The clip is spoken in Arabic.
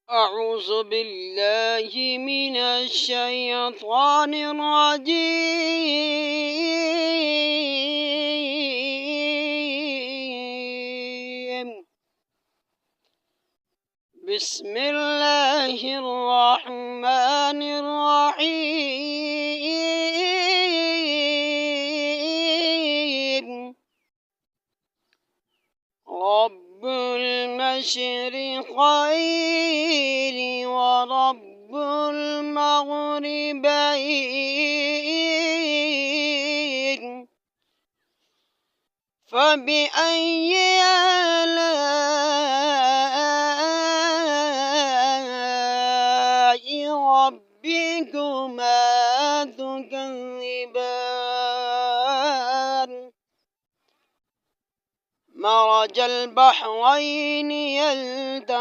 أعوذ بالله من الشيطان الرجيم. بسم الله الرحمن الرحيم. رب المشرقين ورب المغربين، فبأي آلاء ربكما تكذبان؟ مرج البحرين يلتقيان